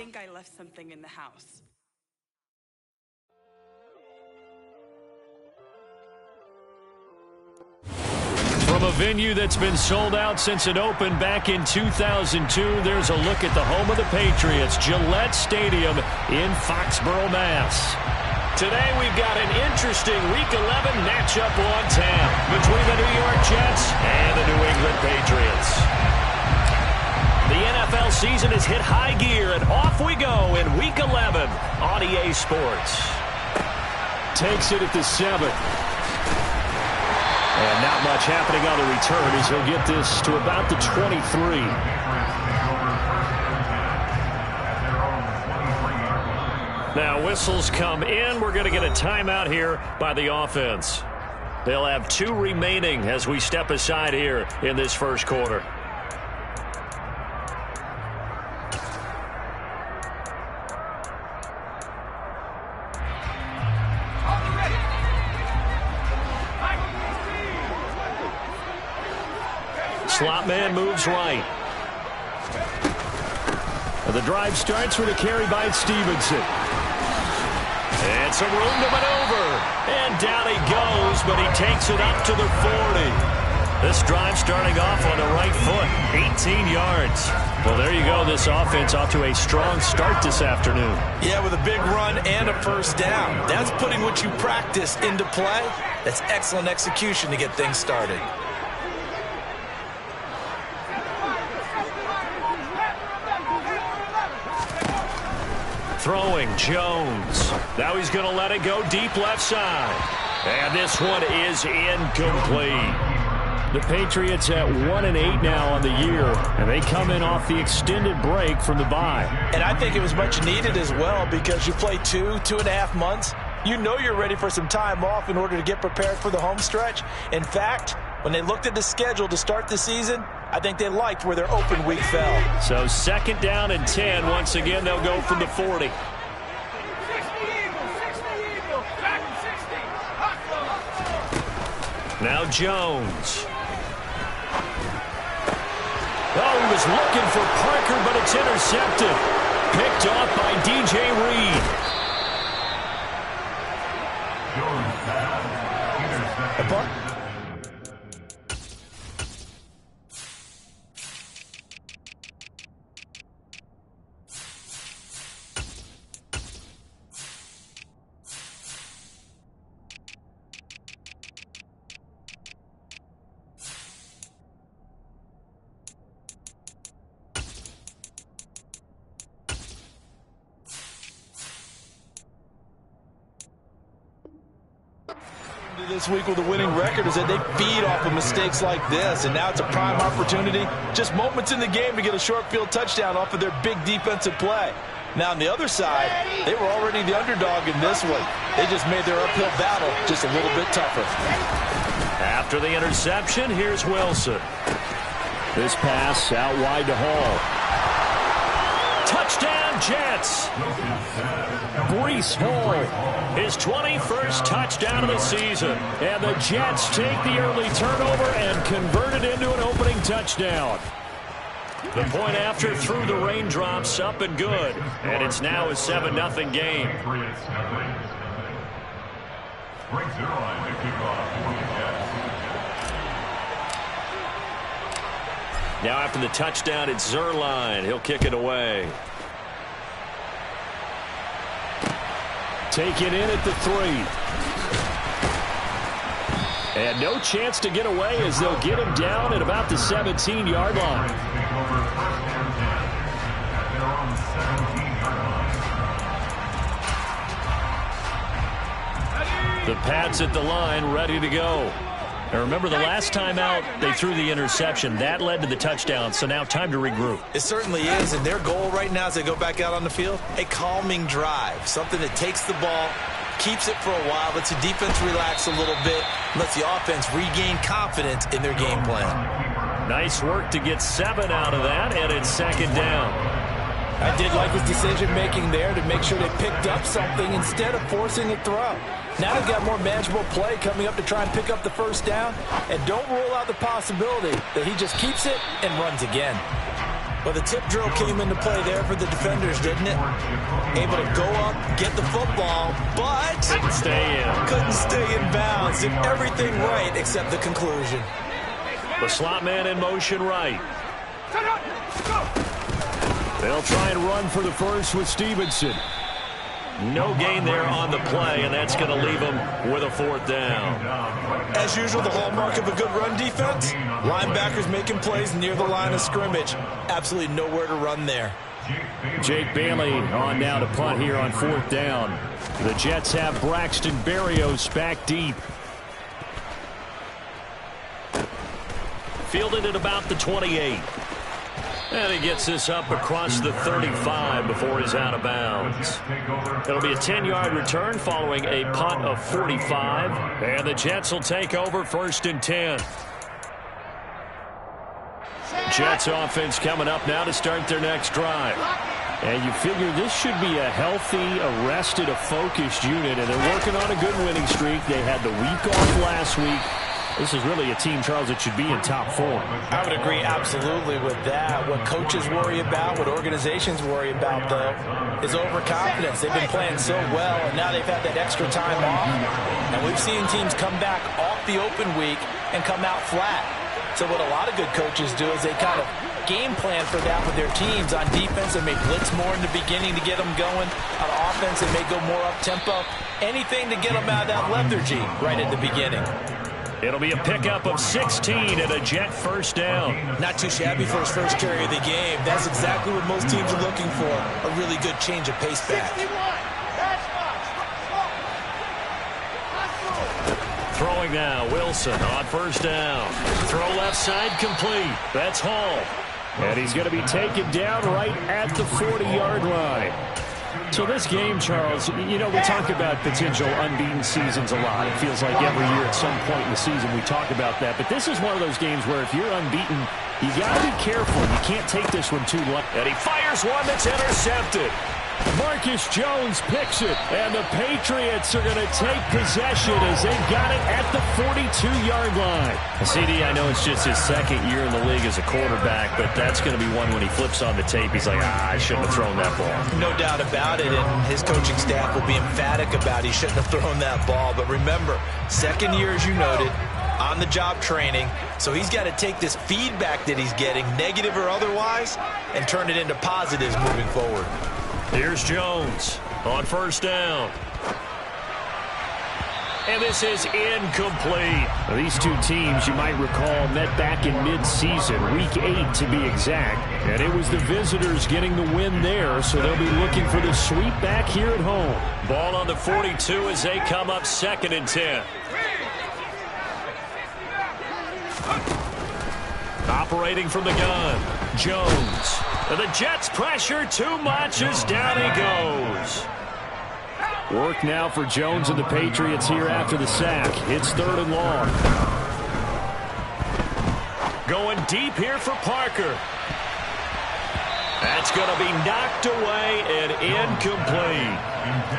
think I left something in the house. From a venue that's been sold out since it opened back in 2002, there's a look at the home of the Patriots, Gillette Stadium in Foxborough, Mass. Today we've got an interesting Week 11 matchup on tap between the New York Jets and the New England Patriots. The NFL season has hit high gear, and off we go in Week 11 on EA Sports. Takes it at the 7. And not much happening on the return as he'll get this to about the 23. Now whistles come in. We're going to get a timeout here by the offense. They'll have 2 remaining as we step aside here in this first quarter. Slot man moves right. And the drive starts with a carry by Stevenson. And some room to maneuver. And down he goes, but he takes it up to the 40. This drive starting off on the right foot. 18 yards. Well, there you go. This offense off to a strong start this afternoon. Yeah, with a big run and a first down. That's putting what you practice into play. That's excellent execution to get things started. Throwing Jones. Now he's going to let it go deep left side. And this one is incomplete. The Patriots at 1-8 now on the year, and they come in off the extended break from the bye. And I think it was much needed as well because you play 2.5 months. You know you're ready for some time off in order to get prepared for the home stretch. In fact, when they looked at the schedule to start the season, I think they liked where their open week fell. So 2nd down and 10. Once again, they'll go from the 40. Now Jones. Oh, he was looking for Parker, but it's intercepted. Picked off by DJ Reed. This week with a winning record is that they feed off of mistakes like this, and now it's a prime opportunity, just moments in the game to get a short field touchdown off of their big defensive play. Now on the other side, they were already the underdog in this one. They just made their uphill battle just a little bit tougher. After the interception, here's Wilson. This pass out wide to Hall. Touchdown Jets. Breece Hall, his 21st touchdown of the season. And the Jets take the early turnover and convert it into an opening touchdown. The point after through the raindrops, up and good. And it's now a 7-0 game. Now after the touchdown, it's Zerline. He'll kick it away. Take it in at the 3. And no chance to get away as they'll get him down at about the 17-yard line. The Pats at the line, ready to go. And remember, the last time out, they threw the interception. That led to the touchdown, so now time to regroup. It certainly is, and their goal right now as they go back out on the field, a calming drive, something that takes the ball, keeps it for a while, lets the defense relax a little bit, lets the offense regain confidence in their game plan. Nice work to get 7 out of that, and it's 2nd down. I did like his decision-making there to make sure they picked up something instead of forcing a throw. Now they've got more manageable play coming up to try and pick up the first down, and don't rule out the possibility that he just keeps it and runs again. Well, the tip drill came into play there for the defenders, didn't it? Able to go up, get the football, but couldn't stay in bounds. Did everything right except the conclusion. The slot man in motion right. They'll try and run for the first with Stevenson. No gain there on the play, and that's going to leave them with a 4th down. As usual, the hallmark of a good run defense, linebackers making plays near the line of scrimmage. Absolutely nowhere to run there. Jake Bailey on now to punt here on 4th down. The Jets have Braxton Berrios back deep. Fielded at about the 28. And he gets this up across the 35 before he's out of bounds. It'll be a 10-yard return following a punt of 45. And the Jets will take over 1st and 10. Jets offense coming up now to start their next drive. And you figure this should be a healthy, arrested, a focused unit. And they're working on a good winning streak. They had the week off last week. This is really a team, Charles, that should be in top form. I would agree absolutely with that. What coaches worry about, what organizations worry about, though, is overconfidence. They've been playing so well, and now they've had that extra time off. And we've seen teams come back off the open week and come out flat. So what a lot of good coaches do is they kind of game plan for that with their teams. On defense, they may blitz more in the beginning to get them going. On offense, they may go more up-tempo. Anything to get them out of that lethargy right at the beginning. It'll be a pickup of 16 and a Jet 1st down. Not too shabby for his first carry of the game. That's exactly what most teams are looking for. A really good change of pace back. Throwing now, Wilson on 1st down. Throw left side complete. That's Hall. And he's going to be taken down right at the 40-yard line. So this game, Charles, you know, we talk about potential unbeaten seasons a lot. It feels like every year at some point in the season we talk about that. But this is one of those games where if you're unbeaten, you got to be careful. You can't take this one too long. And he fires one that's intercepted. Marcus Jones picks it, and the Patriots are going to take possession as they've got it at the 42-yard line. CD, I know it's just his 2nd year in the league as a quarterback, but that's going to be one when he flips on the tape. He's like, I shouldn't have thrown that ball. No doubt about it, and his coaching staff will be emphatic about he shouldn't have thrown that ball. But remember, 2nd year, as you noted, on-the-job training, so he's got to take this feedback that he's getting, negative or otherwise, and turn it into positives moving forward. Here's Jones on 1st down. And this is incomplete. Now, these two teams, you might recall, met back in mid-season, week 8 to be exact. And it was the visitors getting the win there, so they'll be looking for the sweep back here at home. Ball on the 42 as they come up 2nd and 10. Operating from the gun, Jones. And the Jets pressure too much as down he goes. Work now for Jones and the Patriots here after the sack. It's 3rd and long. Going deep here for Parker. That's going to be knocked away and incomplete.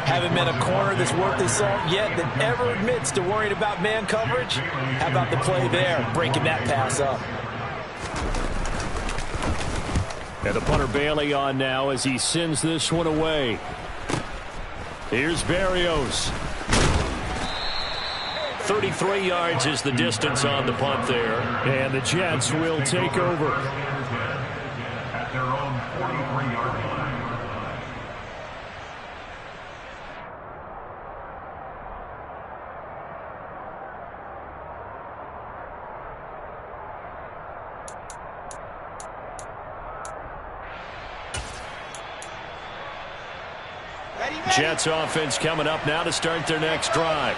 Haven't been a corner that's worth his salt yet that ever admits to worrying about man coverage. How about the play there, breaking that pass up? And the punter Bailey on now as he sends this one away. Here's Berrios. 33 yards is the distance on the punt there. And the Jets will take over. At their own 43-yard line. Jets offense coming up now to start their next drive.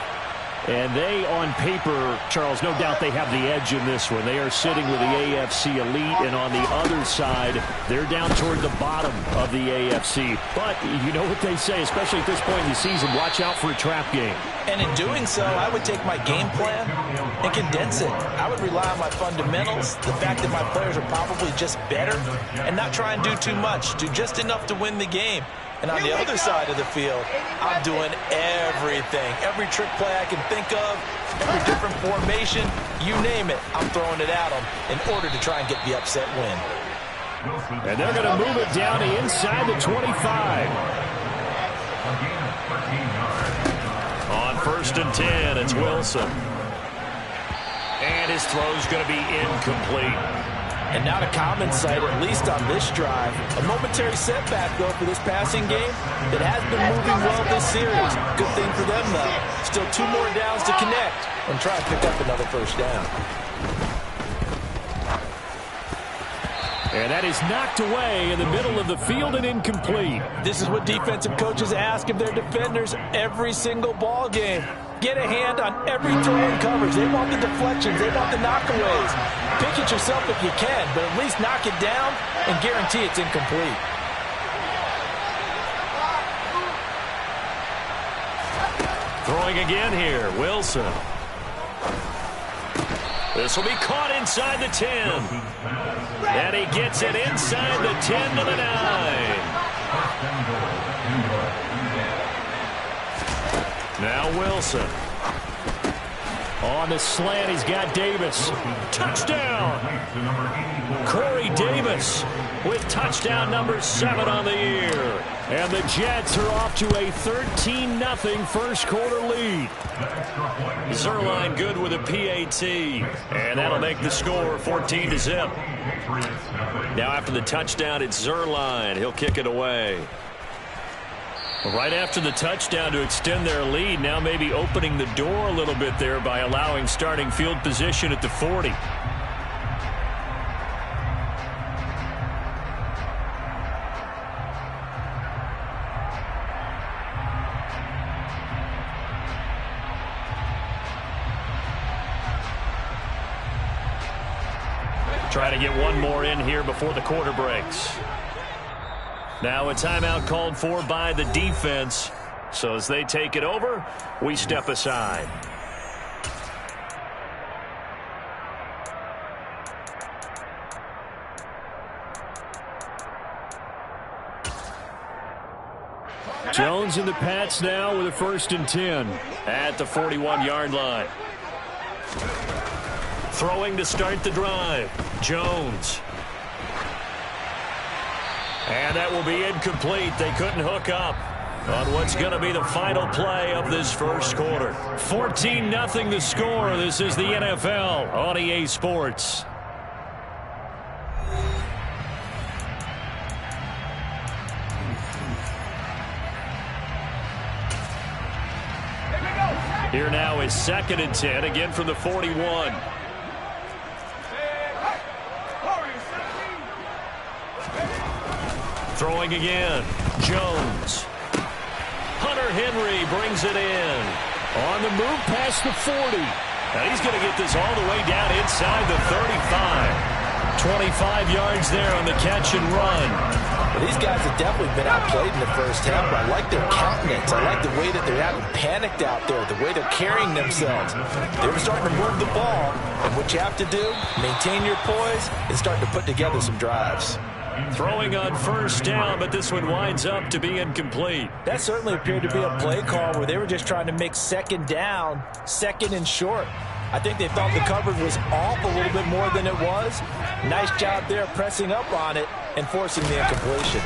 And they, on paper, Charles, no doubt they have the edge in this one. They are sitting with the AFC elite, and on the other side, they're down toward the bottom of the AFC. But you know what they say, especially at this point in the season, watch out for a trap game. And in doing so, I would take my game plan and condense it. I would rely on my fundamentals, the fact that my players are probably just better, and not try and do too much, do just enough to win the game. And on the other side of the field, I'm doing everything. Every trick play I can think of, every different formation, you name it, I'm throwing it at them in order to try and get the upset win. And they're going to move it down to inside the 25. On 1st and 10, it's Wilson. And his throw's going to be incomplete. And not a common sight, at least on this drive. A momentary setback, though, for this passing game. It has been moving well this series. Good thing for them, though. Still 2 more downs to connect and try and pick up another 1st down. And that is knocked away in the middle of the field and incomplete. This is what defensive coaches ask of their defenders every single ball game. Get a hand on every throw in coverage. They want the deflections. They want the knockaways. Pick it yourself if you can, but at least knock it down and guarantee it's incomplete. Throwing again here, Wilson. This will be caught inside the 10. And he gets it inside the 10 to the 9. Now Wilson. On the slant, he's got Davis. Touchdown! Corey Davis with touchdown number 7 on the year. And the Jets are off to a 13-0 first quarter lead. Zerline good with a PAT. And that'll make the score 14-0. Now after the touchdown, it's Zerline. He'll kick it away. Right after the touchdown to extend their lead, now maybe opening the door a little bit there by allowing starting field position at the 40. Try to get one more in here before the quarter breaks. Now a timeout called for by the defense. So as they take it over, we step aside. Jones in the Pats now with a 1st and 10 at the 41-yard line. Throwing to start the drive, Jones. And that will be incomplete. They couldn't hook up on what's going to be the final play of this first quarter. 14-0 the score. This is the NFL on EA Sports. Here now is 2nd and 10, again from the 41. Throwing again, Jones. Hunter Henry brings it in. On the move past the 40. And he's going to get this all the way down inside the 35. 25 yards there on the catch and run. Well, these guys have definitely been outplayed in the first half, but I like their countenance. I like the way that they haven't panicked out there, the way they're carrying themselves. They're starting to move the ball, and what you have to do, maintain your poise, and start to put together some drives. Throwing on 1st down, but this one winds up to be incomplete. That certainly appeared to be a play call where they were just trying to make 2nd down, 2nd and short. I think they thought the coverage was off a little bit more than it was. Nice job there pressing up on it and forcing the incompletion.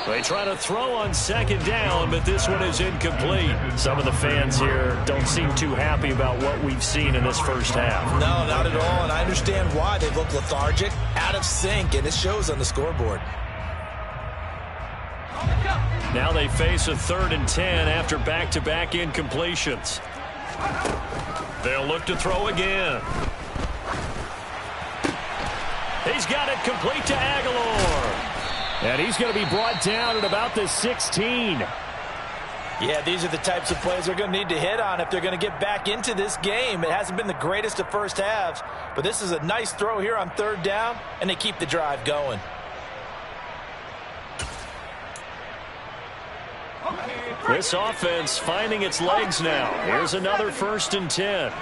They try to throw on 2nd down, but this one is incomplete. Some of the fans here don't seem too happy about what we've seen in this first half. No, not at all, and I understand why. They look lethargic, out of sync, and it shows on the scoreboard. Now they face a 3rd and 10 after back-to-back incompletions. They'll look to throw again. He's got it complete to Aguilar. And he's going to be brought down at about the 16. Yeah, these are the types of plays they're going to need to hit on if they're going to get back into this game. It hasn't been the greatest of first halves, but this is a nice throw here on 3rd down, and they keep the drive going. This offense finding its legs now. Here's another 1st and 10.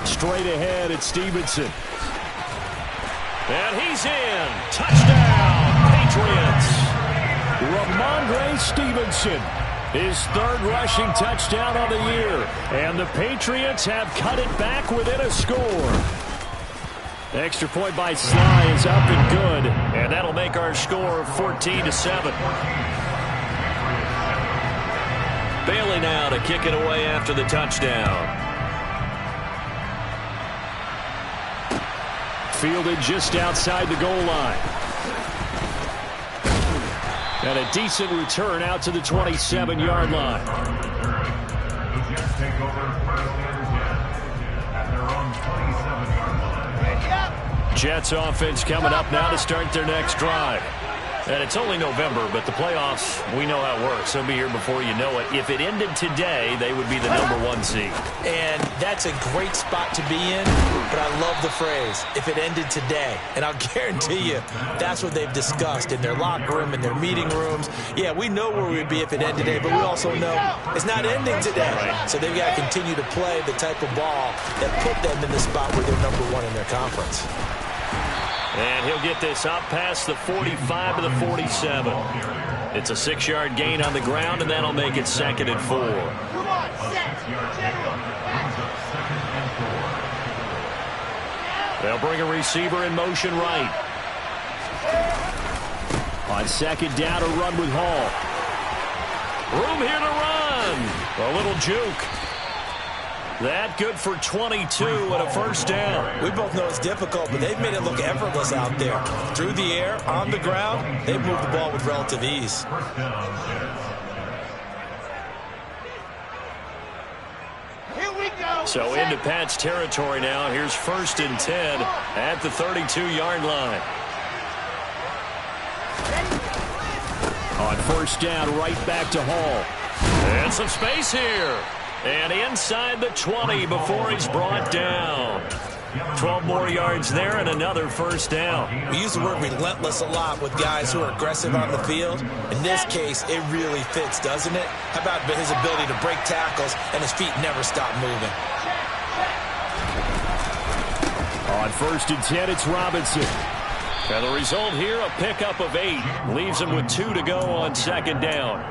Straight ahead, it's Stevenson. And he's in. Touchdown, Patriots. Ramondre Stevenson His third rushing touchdown of the year. And the Patriots have cut it back within a score. Extra point by Sly is up and good. And that'll make our score 14-7. Bailey now to kick it away after the touchdown. Fielded just outside the goal line. And a decent return out to the 27-yard line. Jets offense coming up now to start their next drive. And it's only November, but the playoffs, we know how it works. They'll be here before you know it. If it ended today, they would be the #1 seed. And that's a great spot to be in, but I love the phrase, if it ended today. And I'll guarantee you, that's what they've discussed in their locker room, in their meeting rooms. Yeah, we know where we'd be if it ended today, but we also know it's not ending today. Right. So they've got to continue to play the type of ball that put them in the spot where they're #1 in their conference. And he'll get this up past the 45 to the 47. It's a 6-yard gain on the ground, and that'll make it 2nd and 4. They'll bring a receiver in motion right. On 2nd down, a run with Hall. Room here to run. A little juke. That good for 22 and a 1st down. We both know it's difficult, but they've made it look effortless out there. Through the air, on the ground, they've moved the ball with relative ease. So into Pat's territory now. Here's 1st and 10 at the 32-yard line. On 1st down, right back to Hall. And some space here. And inside the 20 before he's brought down. 12 more yards there and another 1st down. We use the word relentless a lot with guys who are aggressive on the field. In this case, it really fits, doesn't it? How about his ability to break tackles and his feet never stop moving? On 1st and 10, it's Robinson. And the result here, a pickup of 8. Leaves him with 2 to go on 2nd down.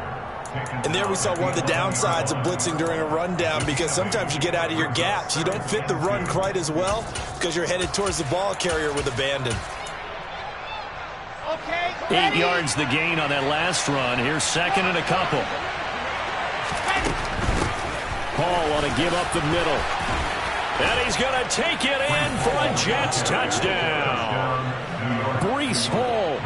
And there we saw one of the downsides of blitzing during a rundown, because sometimes you get out of your gaps. You don't fit the run quite as well because you're headed towards the ball carrier with abandon. 8 yards the gain on that last run. Here's 2nd and a couple. Hall on to give up the middle. And he's going to take it in for a Jets touchdown. Breece Hall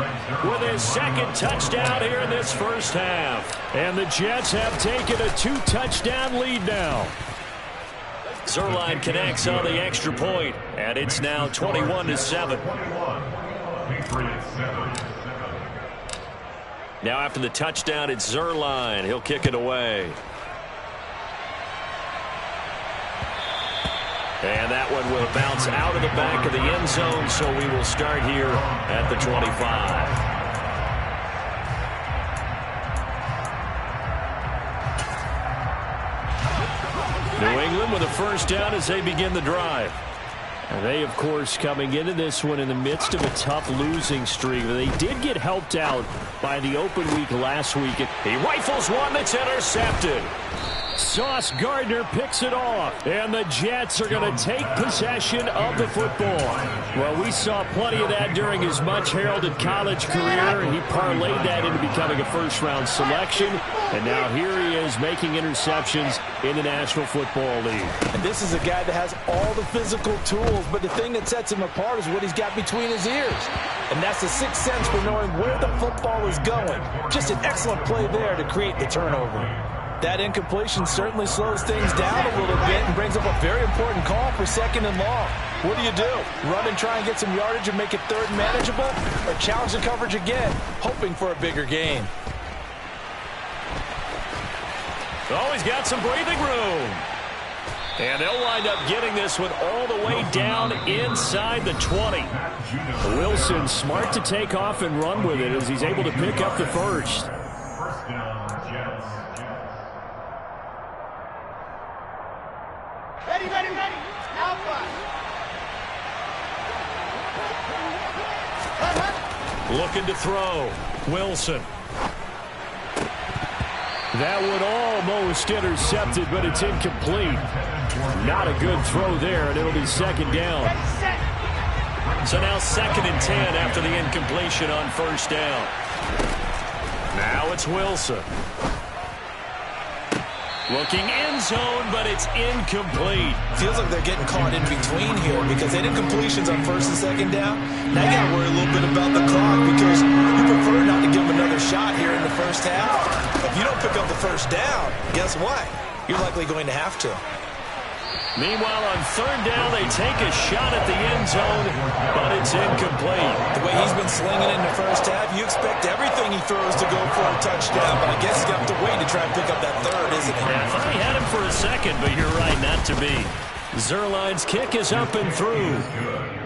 with his 2nd touchdown here in this 1st half. And the Jets have taken a 2-touchdown lead now. Zerline connects on the extra point, and it's now 21-7. Now after the touchdown, it's Zerline. He'll kick it away. And that one will bounce out of the back of the end zone, so we will start here at the 25. New England with a 1st down as they begin the drive. And they, of course, coming into this one in the midst of a tough losing streak. They did get helped out by the open week last week. He rifles one that's intercepted. Sauce Gardner picks it off, and the Jets are going to take possession of the football. Well, we saw plenty of that during his much-heralded college career, and he parlayed that into becoming a 1st-round selection, and now here he is making interceptions in the National Football League. And this is a guy that has all the physical tools, but the thing that sets him apart is what he's got between his ears. And that's the 6th sense for knowing where the football is going. Just an excellent play there to create the turnover. That incompletion certainly slows things down a little bit and brings up a very important call for 2nd and long. What do? Run and try and get some yardage and make it 3rd and manageable, or challenge the coverage again, hoping for a bigger gain? Oh, he's got some breathing room. And they'll wind up getting this one all the way down inside the 20. Wilson smart to take off and run with it as he's able to pick up the 1st. Ready. Alpha. Looking to throw. Wilson. That one almost intercepted, but it's incomplete. Not a good throw there, and it'll be second down. So now 2nd and 10 after the incompletion on first down. Now it's Wilson. Looking end zone, but it's incomplete. Feels like they're getting caught in between here because they did completions on 1st and 2nd down. Now you got to worry a little bit about the clock because you prefer not to give them another shot here in the first half. If you don't pick up the first down, guess what? You're likely going to have to. Meanwhile, on 3rd down, they take a shot at the end zone, but it's incomplete. The way he's been slinging in the first half, you expect everything he throws to go for a touchdown, but I guess he's got to wait to try and pick up that 3rd, isn't he? Yeah, I thought he had him for a second, but you're right, not to be. Zuerlein's kick is up and through.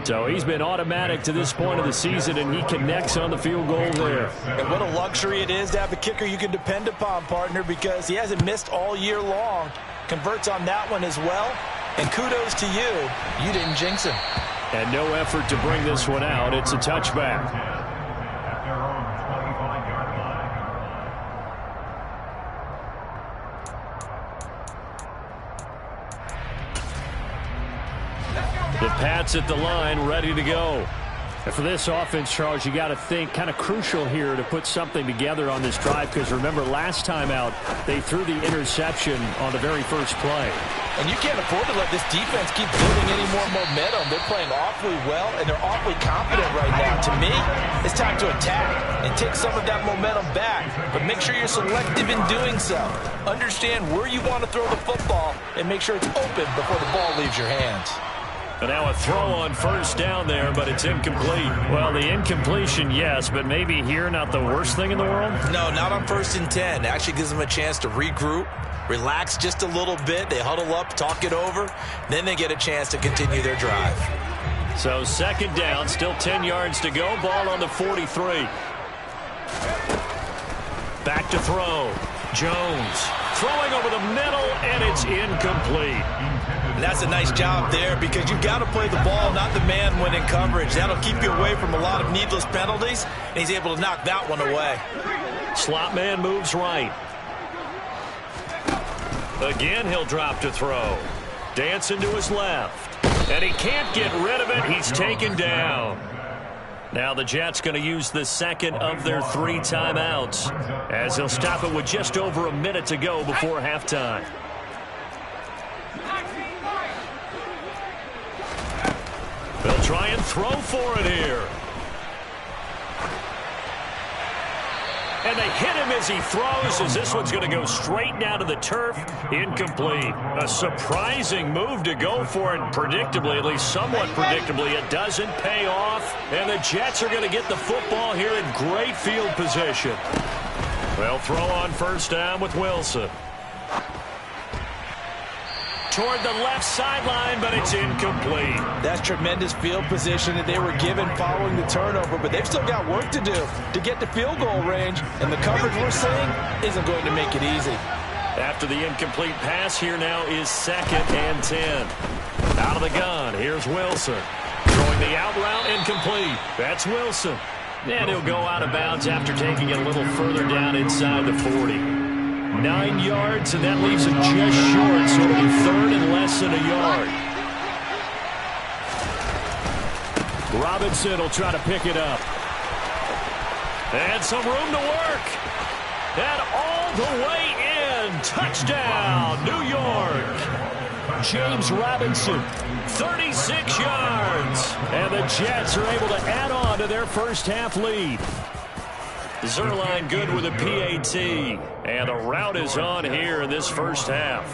So he's been automatic to this point of the season, and he connects on the field goal there. And what a luxury it is to have a kicker you can depend upon, partner, because he hasn't missed all year long. Converts on that one as well. And kudos to you. You didn't jinx him. And no effort to bring this one out. It's a touchback. The Pats at the line, ready to go. And for this offense, Charles, you got to think kind of crucial here to put something together on this drive because remember last time out they threw the interception on the very first play. And you can't afford to let this defense keep building any more momentum. They're playing awfully well, and they're awfully confident right now. To me, it's time to attack and take some of that momentum back. But make sure you're selective in doing so. Understand where you want to throw the football and make sure it's open before the ball leaves your hands. And now a throw on first down there, but it's incomplete. Well, the incompletion, yes, but maybe here not the worst thing in the world? No, not on 1st and 10. It actually gives them a chance to regroup, relax just a little bit. They huddle up, talk it over. Then they get a chance to continue their drive. So 2nd down, still 10 yards to go. Ball on the 43. Back to throw. Jones throwing over the middle, and it's incomplete. And that's a nice job there because you've got to play the ball, not the man when in coverage. That'll keep you away from a lot of needless penalties, and he's able to knock that one away. Slot man moves right. Again, he'll drop to throw. Dancing to his left. And he can't get rid of it. He's taken down. Now the Jets going to use the 2nd of their 3 timeouts as he'll stop it with just over a minute to go before halftime. They'll try and throw for it here. And they hit him as he throws as this one's going to go straight down to the turf. Incomplete. A surprising move to go for it. Predictably, at least somewhat predictably, it doesn't pay off. And the Jets are going to get the football here in great field position. They'll throw on first down with Wilson. Toward the left sideline, but it's incomplete. That's tremendous field position that they were given following the turnover, but they've still got work to do to get to field goal range, and the coverage we're seeing isn't going to make it easy. After the incomplete pass, here now is 2nd and 10. Out of the gun, here's Wilson. Throwing the out route, incomplete. That's Wilson. And he'll go out of bounds after taking it a little further down inside the 40. 9 yards, and that leaves him just short, so it'll be 3rd and less than a yard. Robinson will try to pick it up. And some room to work. And all the way in. Touchdown, New York. James Robinson, 36 yards. And the Jets are able to add on to their first half lead. Zuerlein good with a PAT. And a rout is on here in this first half.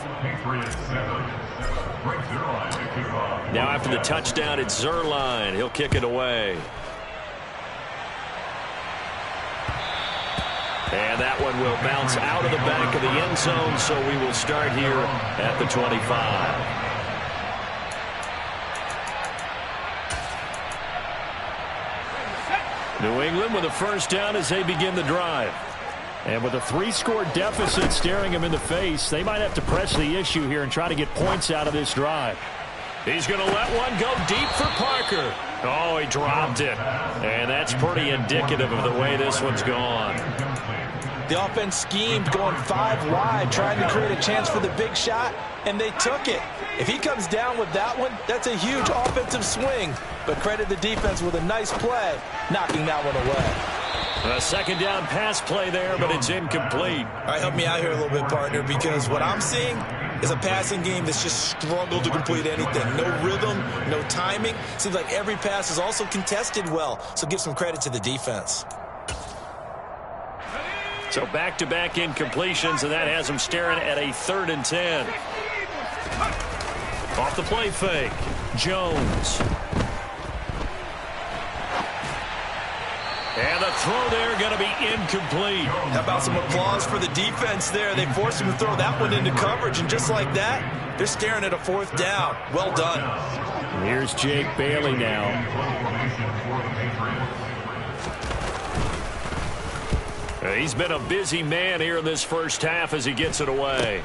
Now after the touchdown, it's Zuerlein. He'll kick it away. And that one will bounce out of the back of the end zone, so we will start here at the 25. New England with a first down as they begin the drive. And with a 3-score deficit staring them in the face, they might have to press the issue here and try to get points out of this drive. He's going to let one go deep for Parker. Oh, he dropped it. And that's pretty indicative of the way this one's gone. The offense schemed going 5 wide, trying to create a chance for the big shot, and they took it. If he comes down with that one, that's a huge offensive swing. But credit the defense with a nice play, knocking that one away. A second down pass play there, but it's incomplete. All right, help me out here a little bit, partner, because what I'm seeing is a passing game that's just struggled to complete anything. No rhythm, no timing. Seems like every pass is also contested well, so give some credit to the defense. So back-to-back incompletions, and that has them staring at a 3rd and 10. Off the play fake, Jones. And the throw there going to be incomplete. How about some applause for the defense there? They forced him to throw that one into coverage, and just like that, they're staring at a 4th down. Well done. Here's Jake Bailey now. He's been a busy man here in this first half as he gets it away.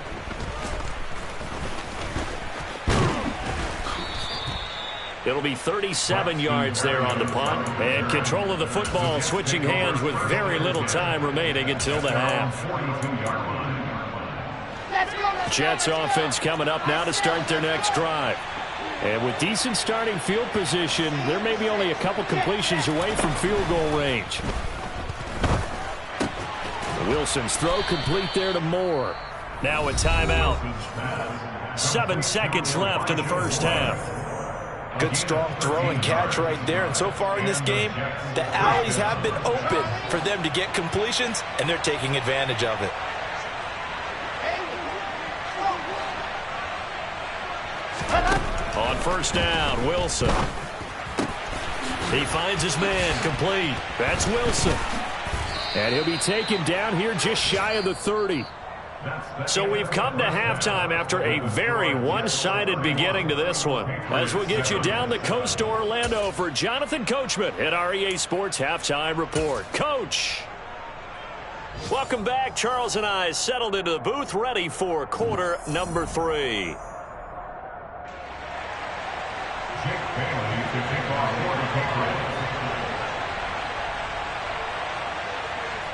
It'll be 37 yards there on the punt. And control of the football, switching hands with very little time remaining until the half. Jets offense coming up now to start their next drive. And with decent starting field position, there may be only a couple completions away from field goal range. Wilson's throw complete there to Moore. Now a timeout. 7 seconds left in the first half. Good strong throw and catch right there. And so far in this game, the alleys have been open for them to get completions, and they're taking advantage of it. On first down, Wilson. He finds his man, complete. That's Wilson. And he'll be taken down here just shy of the 30. So we've come to halftime after a very one-sided beginning to this one. As we'll get you down the coast to Orlando for Jonathan Coachman at our EA Sports Halftime Report. Coach! Welcome back. Charles and I settled into the booth, ready for quarter number 3.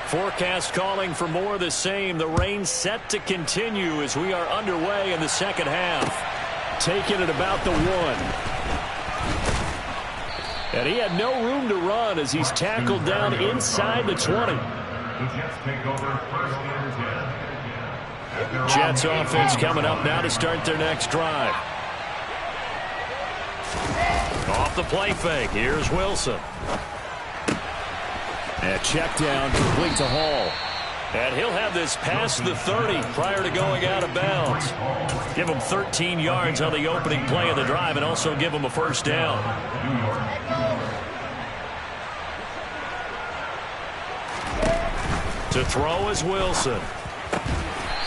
Forecast calling for more of the same. The rain set to continue as we are underway in the second half. Taking it about the 1. And he had no room to run as he's tackled down inside the 20. Jets offense coming up now to start their next drive. Off the play fake. Here's Wilson. And check down, complete to Hall. And he'll have this past the 30 prior to going out of bounds. Give him 13 yards on the opening play of the drive and also give him a first down. To throw is Wilson.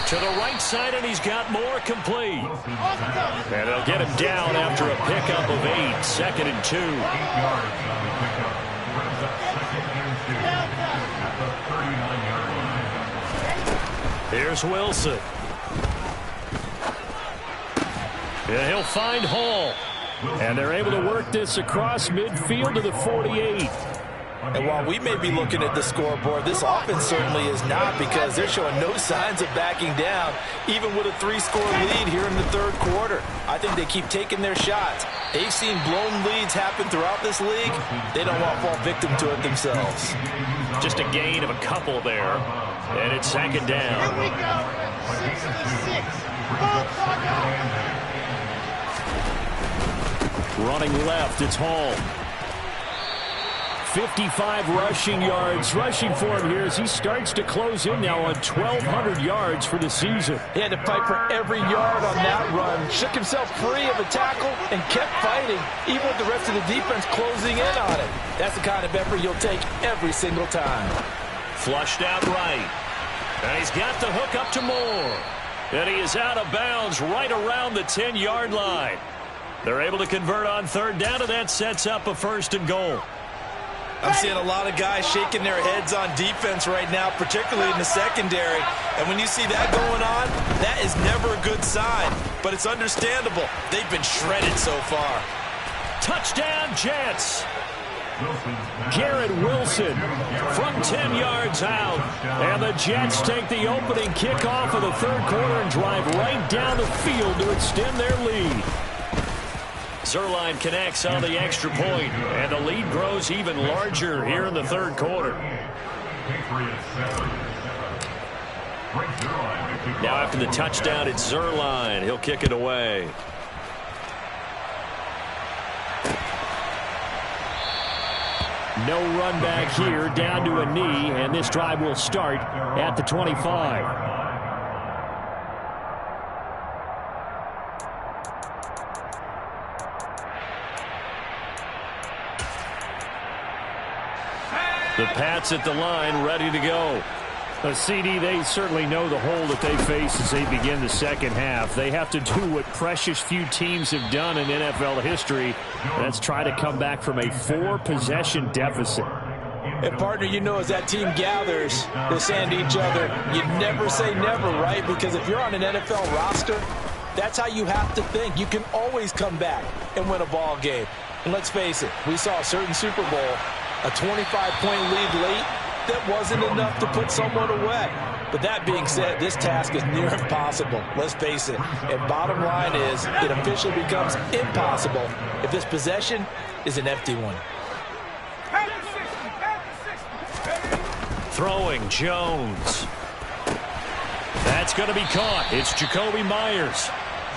To the right side, and he's got more, complete. And they'll get him down after a pickup of 8, 2nd and 2. Here's Wilson. Yeah, he'll find Hall. And they're able to work this across midfield to the 48. And while we may be looking at the scoreboard, this offense certainly is not, because they're showing no signs of backing down, even with a 3-score lead here in the 3rd quarter. I think they keep taking their shots. They've seen blown leads happen throughout this league. They don't want to fall victim to it themselves. Just a gain of a couple there. And it's 2nd down. Here we go. 66. Running left, it's Hall. 55 rushing yards. Rushing for him here as he starts to close in now on 1,200 yards for the season. He had to fight for every yard on that run. Shook himself free of the tackle and kept fighting, even with the rest of the defense closing in on it. That's the kind of effort you'll take every single time. Flushed out right. And he's got the hook up to Moore. And he is out of bounds right around the 10-yard line. They're able to convert on 3rd down, and that sets up a 1st and goal. I'm seeing a lot of guys shaking their heads on defense right now, particularly in the secondary. And when you see that going on, that is never a good sign. But it's understandable. They've been shredded so far. Touchdown, Jets. Garrett Wilson from 10 yards out. And the Jets take the opening kickoff of the third quarter and drive right down the field to extend their lead. Zerline connects on the extra point, and the lead grows even larger here in the third quarter. Now after the touchdown, it's Zerline. He'll kick it away. No run back here, down to a knee, and this drive will start at the 25. The Pats at the line, ready to go. CD, they certainly know the hole that they face as they begin the second half. They have to do what precious few teams have done in NFL history. That's try to come back from a 4-possession deficit. And, partner, you know, as that team gathers, they're saying to each other, you never say never, right? Because if you're on an NFL roster, that's how you have to think. You can always come back and win a ball game. And let's face it, we saw a certain Super Bowl, a 25-point lead late, that wasn't enough to put someone away. But that being said, this task is near impossible. Let's face it. And bottom line is, it officially becomes impossible if this possession is an empty one. Throwing Jones. That's going to be caught. It's Jacoby Myers.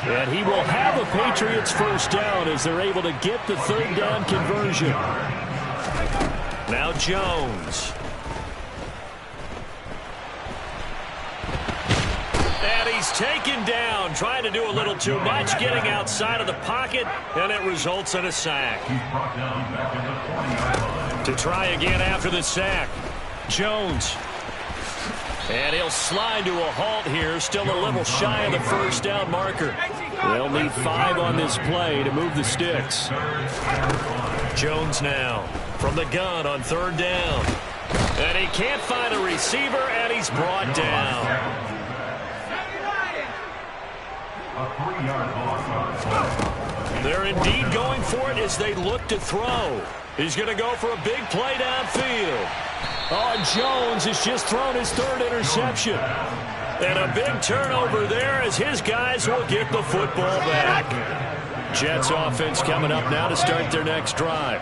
And he will have a Patriots first down as they're able to get the third down conversion. Now Jones. And he's taken down, trying to do a little too much, getting outside of the pocket, and it results in a sack. To try again after the sack, Jones. And he'll slide to a halt here, still a little shy of the first down marker. They'll need 5 on this play to move the sticks. Jones now from the gun on third down. And he can't find a receiver, and he's brought down. They're indeed going for it as they look to throw. He's going to go for a big play downfield. Oh, Jones has just thrown his third interception. And a big turnover there as his guys will get the football back. Jets offense coming up now to start their next drive.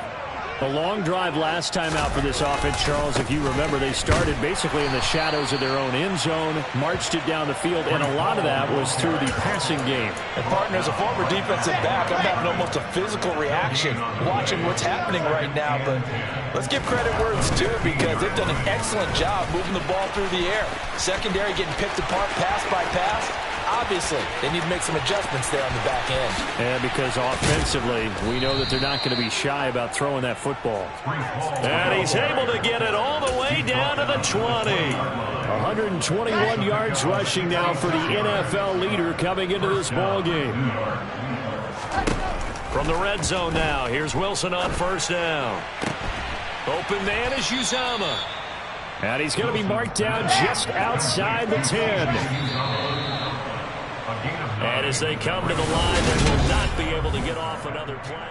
A long drive last time out for this offense, Charles. If you remember, they started basically in the shadows of their own end zone, marched it down the field, and a lot of that was through the passing game. And, partner, as a former defensive back, I'm having almost a physical reaction watching what's happening right now. But let's give credit where it's due because they've done an excellent job moving the ball through the air. Secondary getting picked apart pass by pass. Obviously, they need to make some adjustments there on the back end. And because offensively, we know that they're not going to be shy about throwing that football. And he's able to get it all the way down to the 20. 121 yards rushing now for the NFL leader coming into this ball game. From the red zone now, here's Wilson on first down. Open man is Uzomah. And he's going to be marked down just outside the 10. And as they come to the line, they will not be able to get off another play.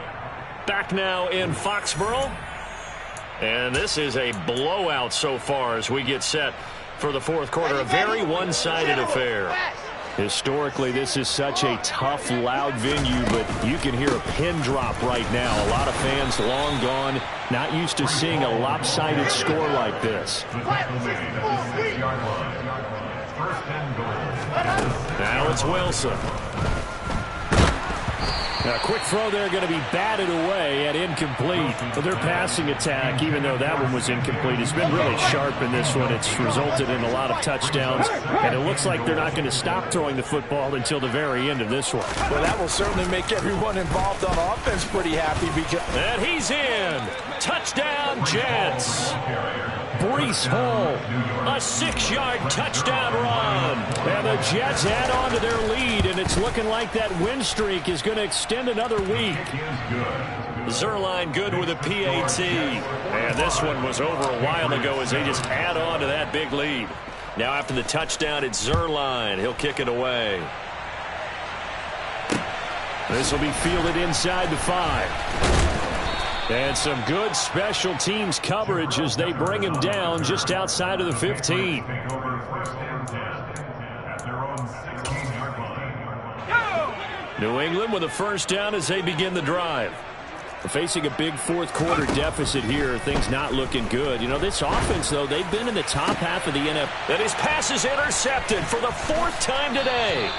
Back now in Foxborough. And this is a blowout so far as we get set for the fourth quarter. A very one-sided affair. Historically, this is such a tough, loud venue, but you can hear a pin drop right now. A lot of fans long gone, not used to seeing a lopsided score like this. Now it's Wilson. A quick throw there going to be batted away and incomplete. But their passing attack, even though that one was incomplete, has been really sharp in this one. It's resulted in a lot of touchdowns, and it looks like they're not going to stop throwing the football until the very end of this one. Well, that will certainly make everyone involved on offense pretty happy because... And he's in. Touchdown, Jets. Breece Hall, a 6-yard touchdown run. And the Jets add on to their lead, and it's looking like that win streak is going to extend another week. Zerline good with a PAT. And this one was over a while ago as they just add on to that big lead. Now after the touchdown, it's Zerline. He'll kick it away. This will be fielded inside the 5. And some good special teams coverage as they bring him down just outside of the 15. New England with a first down as they begin the drive. Facing a big fourth quarter deficit here, things not looking good. You know, this offense, though, they've been in the top half of the NFL. And his pass is intercepted for the fourth time today.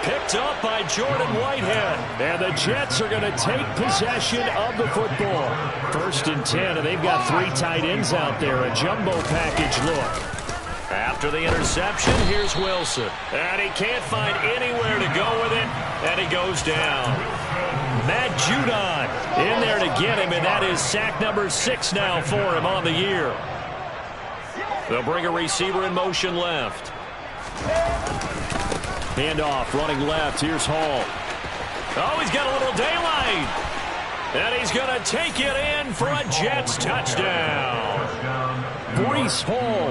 Picked up by Jordan Whitehead. And the Jets are going to take possession of the football. 1st and 10, and they've got 3 tight ends out there. A jumbo package look. After the interception, here's Wilson. And he can't find anywhere to go with it, and he goes down. Matt Judon in there to get him, and that is sack number 6 now for him on the year. They'll bring a receiver in motion left. Handoff, running left. Here's Hall. Oh, he's got a little daylight. And he's going to take it in for a Jets touchdown. Breece Hall,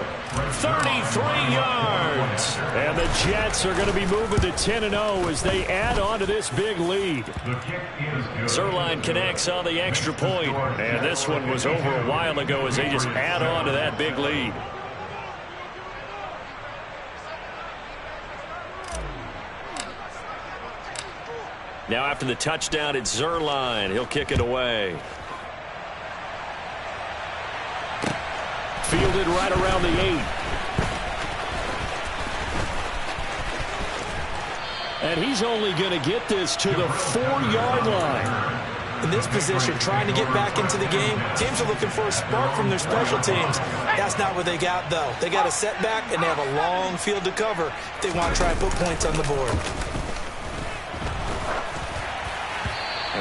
33 yards. And the Jets are going to be moving to 10-0 as they add on to this big lead. Zerline connects on the extra point. And this one was over a while ago as they just add on to that big lead. Now after the touchdown, it's Zerline. He'll kick it away. Fielded right around the 8. And he's only going to get this to the 4-yard line. In this position, trying to get back into the game, teams are looking for a spark from their special teams. That's not what they got, though. They got a setback, and they have a long field to cover if they want to try and put points on the board.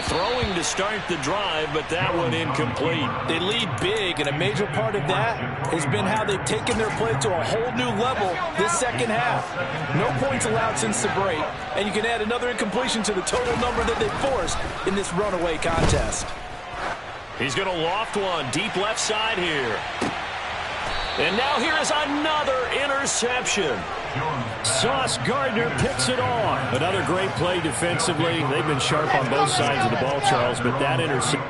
Throwing to start the drive, but that one incomplete. They lead big, and a major part of that has been how they've taken their play to a whole new level this second half. No points allowed since the break, and you can add another incompletion to the total number that they forced in this runaway contest. He's going to loft one deep left side here. And now here is another interception. Sauce Gardner picks it off. Another great play defensively. They've been sharp on both sides of the ball, Charles, but that interception.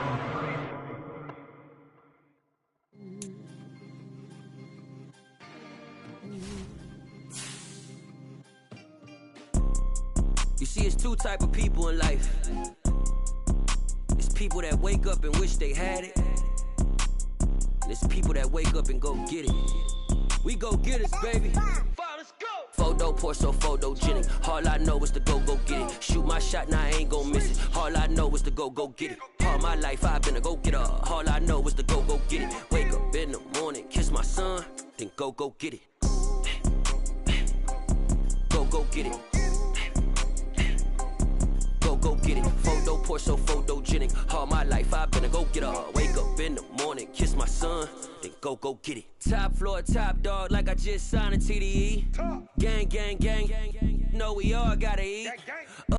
You see, it's 2 type of people in life. It's people that wake up and wish they had it. And it's people that wake up and go get it. We go get it, baby. Photo pour so photogenic. All I know is to go get it. Shoot my shot, now I ain't gon' miss it. All I know is to go get it. All my life I've been a go-getter. All I know is to go get it. Wake up in the morning, kiss my son, then go get it. Go get it. Go get it. Photo pour so photogenic. All my life I've been a go-getter. Wake up in the morning, kiss my son, then go get it. Top floor, top dog, like I just signed a TDE. Gang, gang, gang. Know we all gotta eat.